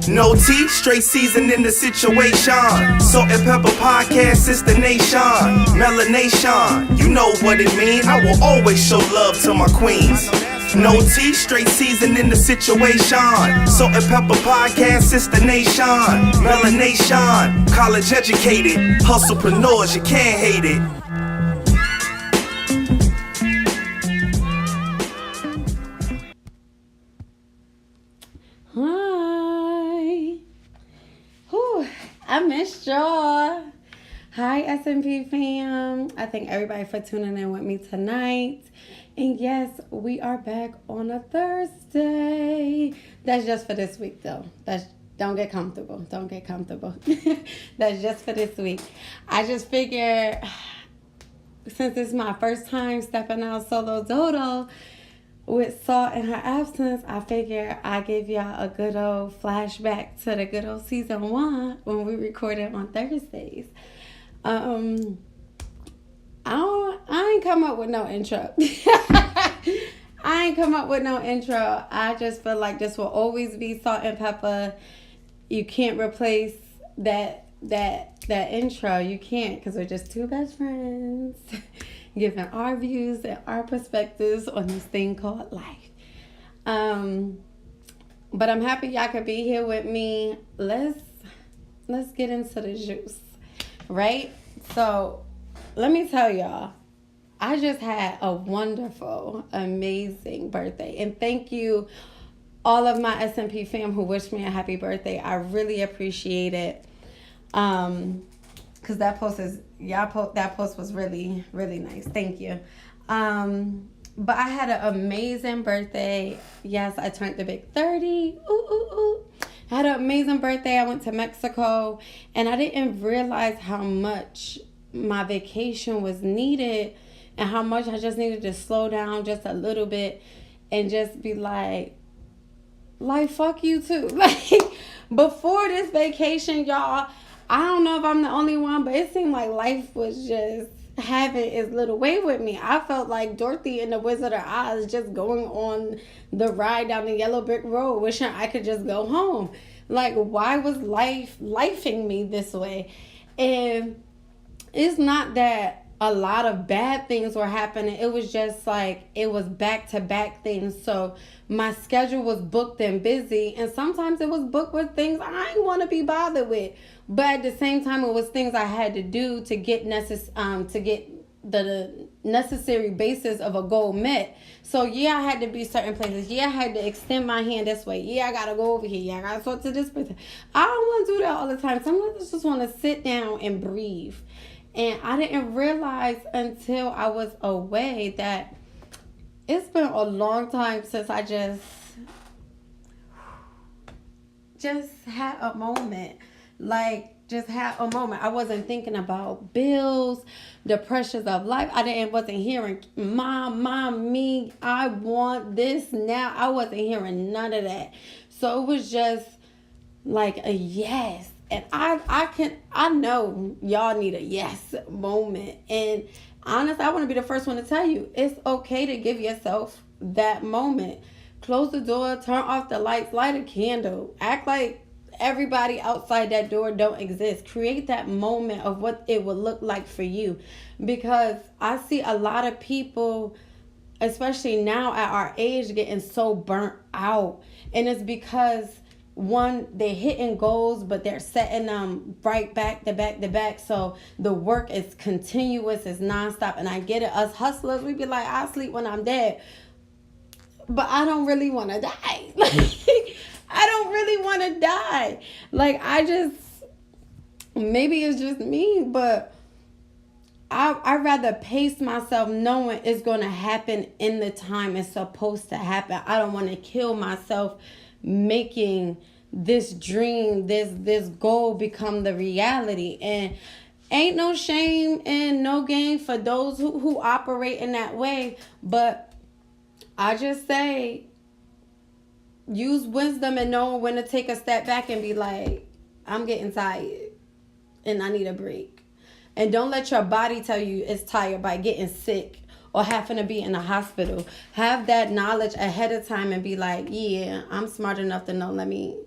No tea, straight seasoning the situation. Salt and Peppa podcast is the nation. Melanation, you know what it mean. I will always show love to my queens. No tea, straight seasoning the situation. Salt and Peppa podcast is the nation. Melanation, college educated, hustlepreneurs, you can't hate it. I missed y'all. Hi, SMP fam. I thank everybody for tuning in with me tonight. And yes, we are back on a Thursday. That's just for this week, though. Don't get comfortable. Don't get comfortable. That's just for this week. I just figured, since it's my first time stepping out solo dodo with Sault in her absence, I figure I give y'all a good old flashback to the good old season 1 when we recorded on Thursdays. I ain't come up with no intro. I just feel like this will always be Sault and Peppa. You can't replace that intro. You can't, because we're just two best friends giving our views and our perspectives on this thing called life. But I'm happy y'all could be here with me. Let's get into the juice, right? So let me tell y'all, I just had a wonderful, amazing birthday. And thank you, all of my SMP fam who wished me a happy birthday. I really appreciate it. Because that post was really, really nice. Thank you. But I had an amazing birthday. Yes, I turned the big 30. I had an amazing birthday. I went to Mexico, and I didn't realize how much my vacation was needed and how much I just needed to slow down just a little bit and just be like, fuck you too. Like, before this vacation, y'all, I don't know if I'm the only one, but it seemed like life was just having its little way with me. I felt like Dorothy in the Wizard of Oz, just going on the ride down the yellow brick road, wishing I could just go home. Like, why was life lifing me this way? And it's not that a lot of bad things were happening. It was just like, it was back-to-back things. So my schedule was booked and busy, and sometimes it was booked with things I didn't want to be bothered with. But at the same time, it was things I had to do to get the necessary basis of a goal met. So yeah, I had to be certain places. Yeah, I had to extend my hand this way. Yeah, I gotta go over here. Yeah, I gotta talk to this person. I don't want to do that all the time. Sometimes I just want to sit down and breathe. And I didn't realize until I was away that it's been a long time since I just had a moment. I wasn't thinking about bills, the pressures of life. Wasn't hearing mom, me, I want this now. I wasn't hearing none of that. So it was just like a yes. And I know y'all need a yes moment. And honestly, I want to be the first one to tell you, it's okay to give yourself that moment. Close the door, turn off the lights, light a candle, act like everybody outside that door don't exist. Create that moment of what it would look like for you. Because I see a lot of people, especially now at our age, getting so burnt out. And it's because, one, they're hitting goals, but they're setting them right back to back. So the work is continuous, it's nonstop. And I get it. Us hustlers, we be like, I sleep when I'm dead. But I don't really want to die. I don't really want to die. Maybe it's just me, but I'd rather pace myself knowing it's going to happen in the time it's supposed to happen. I don't want to kill myself making this dream, this goal become the reality. And ain't no shame and no gain for those who operate in that way. But I just say, use wisdom and know when to take a step back and be like, I'm getting tired and I need a break. And don't let your body tell you it's tired by getting sick or having to be in a hospital. Have that knowledge ahead of time and be like, yeah, I'm smart enough to know, let me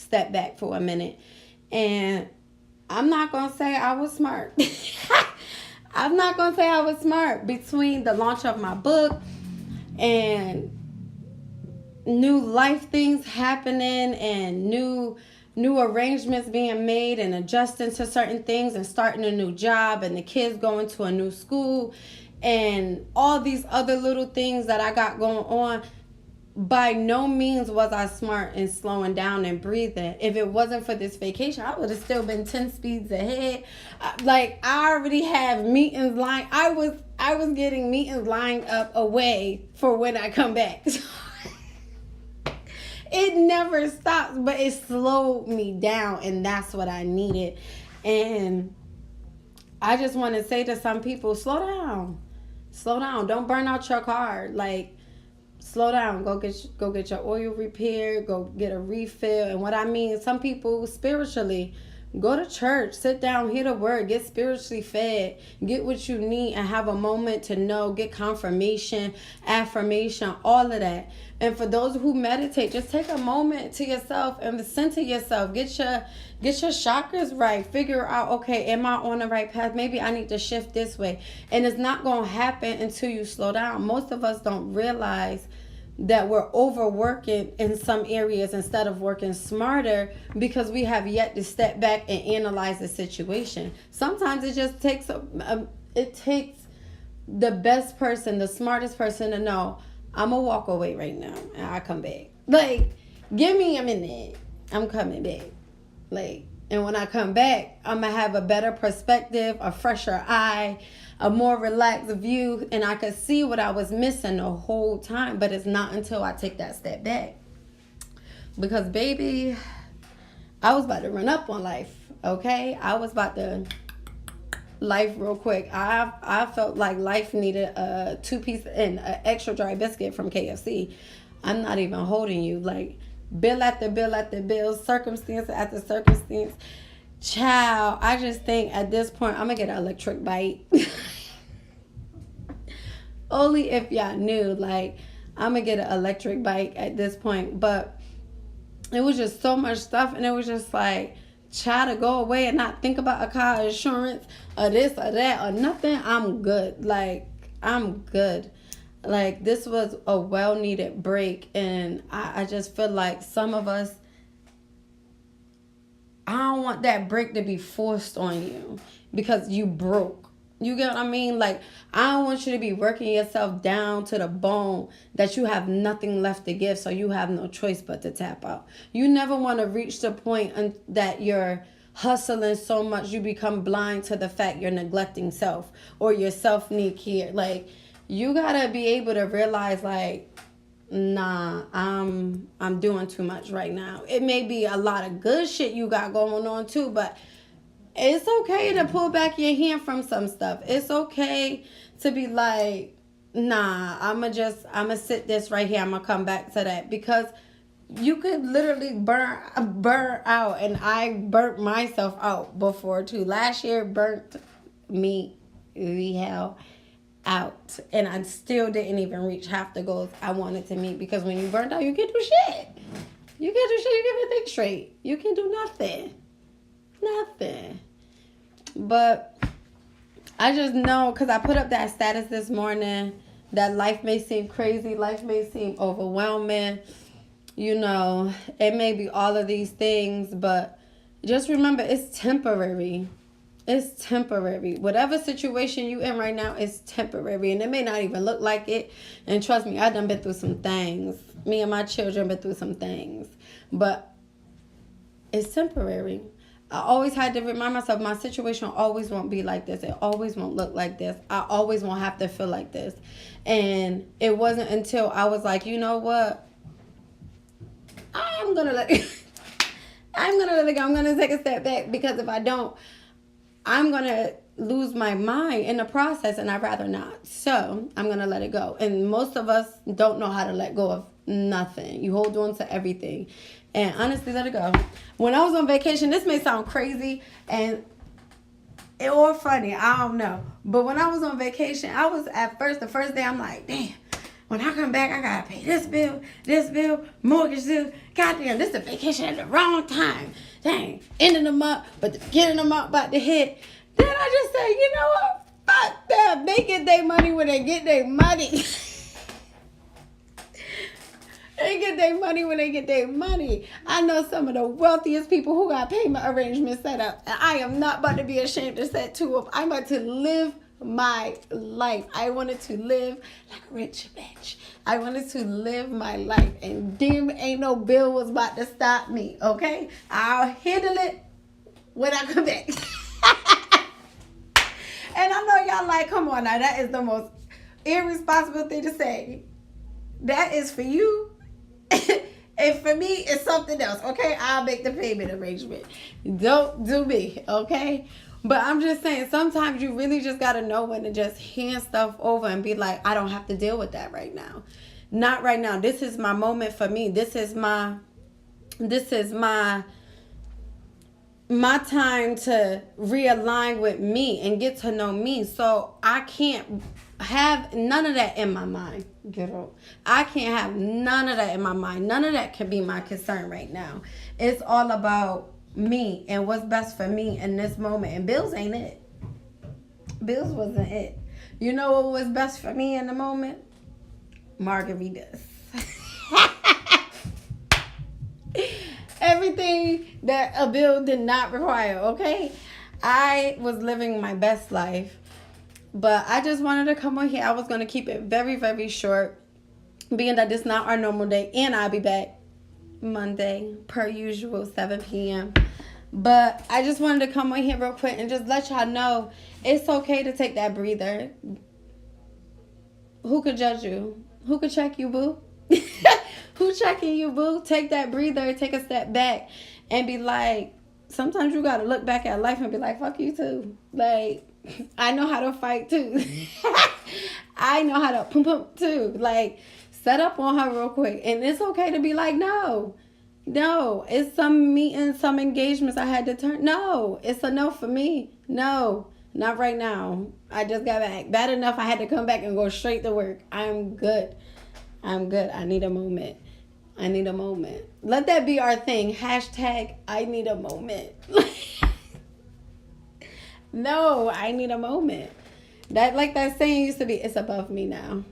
step back for a minute. And I'm not going to say I was smart. I'm not going to say I was smart. Between the launch of my book and new life things happening and new arrangements being made and adjusting to certain things and starting a new job and the kids going to a new school and all these other little things that I got going on, by no means was I smart in slowing down and breathing. If it wasn't for this vacation, I would have still been 10 speeds ahead. Like, I already have meetings lined. I was getting meetings lined up away for when I come back. It never stops, but it slowed me down, and that's what I needed. And I just want to say to some people, slow down. Don't burn out your car. Like, slow down. Go get your oil repaired. Go get a refill. And what I mean, some people spiritually, go to church, sit down, hear the word, get spiritually fed, get what you need, and have a moment to know, get confirmation, affirmation, all of that. And for those who meditate, just take a moment to yourself and center yourself. Get your chakras right. Figure out, okay, am I on the right path? Maybe I need to shift this way. And it's not going to happen until you slow down. Most of us don't realize that we're overworking in some areas instead of working smarter because we have yet to step back and analyze the situation. Sometimes it just takes it takes the best person, the smartest person to know, I'm gonna walk away right now and I come back. Like, give me a minute, I'm coming back. Like, and when I come back, I'm gonna have a better perspective, a fresher eye, a more relaxed view, and I could see what I was missing the whole time. But it's not until I take that step back. Because, baby, I was about to run up on life, okay? I was about to life real quick. I felt like life needed a 2-piece and an extra dry biscuit from KFC. I'm not even holding you. Like, bill after bill after bill, circumstance after circumstance. Child, I just think at this point, I'm going to get an electric bike. Only if y'all knew. Like, I'm going to get an electric bike at this point. But it was just so much stuff. And it was just like, try to go away and not think about a car insurance or this or that or nothing. I'm good. Like, I'm good. Like, this was a well-needed break. And I just feel like some of us, I don't want that break to be forced on you because you broke. You get what I mean? Like, I don't want you to be working yourself down to the bone that you have nothing left to give, so you have no choice but to tap out. You never want to reach the point that you're hustling so much you become blind to the fact you're neglecting self or your self-need care. Like, you got to be able to realize, like, nah, I'm doing too much right now. It may be a lot of good shit you got going on too, but it's okay to pull back your hand from some stuff. It's okay to be like, nah, I'ma sit this right here. I'ma come back to that, because you could literally burn out, and I burnt myself out before too. Last year burnt me the hell out, and I still didn't even reach half the goals I wanted to meet, because when you burnt out, you can't do shit. You can't think straight. You can do nothing. But I just know, because I put up that status this morning, that life may seem crazy, life may seem overwhelming, you know, it may be all of these things, but just remember, it's temporary. It's temporary. Whatever situation you in right now is temporary, and it may not even look like it. And trust me, I done been through some things. Me and my children been through some things, but it's temporary. I always had to remind myself, my situation always won't be like this. It always won't look like this. I always won't have to feel like this. And it wasn't until I was like, you know what? I'm gonna let it go. I'm gonna take a step back, because if I don't, I'm going to lose my mind in the process, and I'd rather not. So I'm going to let it go. And most of us don't know how to let go of nothing. You hold on to everything. And honestly, let it go. When I was on vacation, this may sound crazy or funny, I don't know. But when I was on vacation, I was at first, the first day, I'm like, damn, When I come back, I gotta pay this bill, mortgage bill. Goddamn, this is a vacation at the wrong time. Dang, end of the month, but the beginning of the month about to hit. Then I just say, you know what? Fuck them. They get their money when they get their money. They get their money when they get their money. I know some of the wealthiest people who got payment arrangements set up. And I am not about to be ashamed to set two up. I'm about to live my life. I wanted to live like a rich bitch. I wanted to live my life. And damn, ain't no bill was about to stop me, okay? I'll handle it when I come back. And I know y'all like, come on now, that is the most irresponsible thing to say. That is for you. And for me, it's something else, okay? I'll make the payment arrangement. Don't do me, okay? But I'm just saying, sometimes you really just got to know when to just hand stuff over and be like, I don't have to deal with that right now. Not right now. This is my moment for me. This is my time to realign with me and get to know me. So I can't have none of that in my mind. I can't have none of that in my mind. None of that can be my concern right now. It's all about me and what's best for me in this moment. And bills ain't it. Bills wasn't it. You know what was best for me in the moment? Margaritas. Everything that a bill did not require, okay? I was living my best life. But I just wanted to come on here. I was going to keep it very, very short, being that this is not our normal day. And I'll be back Monday, per usual, 7 p.m. But I just wanted to come on here real quick and just let y'all know it's okay to take that breather. Who could judge you? Who could check you, boo? Who checking you, boo? Take that breather, take a step back, and be like, sometimes you got to look back at life and be like, fuck you too. Like, I know how to fight too. I know how to pump too. Like, set up on her real quick. And it's okay to be like, no. It's some meetings, some engagements I had to turn. No, it's a no for me. No, not right now. I just got back. Bad enough I had to come back and go straight to work. I'm good. I need a moment. Let that be our thing. Hashtag I need a moment. No, I need a moment. That, like that saying used to be, it's above me now.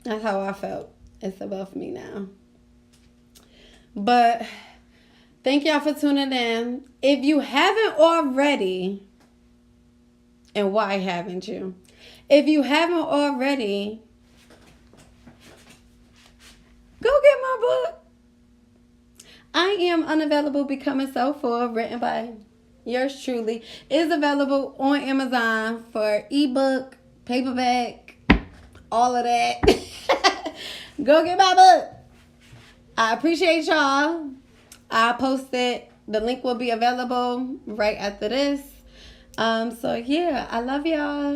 That's how I felt. It's above me now. But thank y'all for tuning in. If you haven't already, and why haven't you? If you haven't already, go get my book. I Am Unavailable, Becoming Self-Full, written by yours truly. Is available on Amazon for ebook, paperback, all of that. Go get my book. I appreciate y'all. I'll post it. The link will be available right after this. So yeah, I love y'all.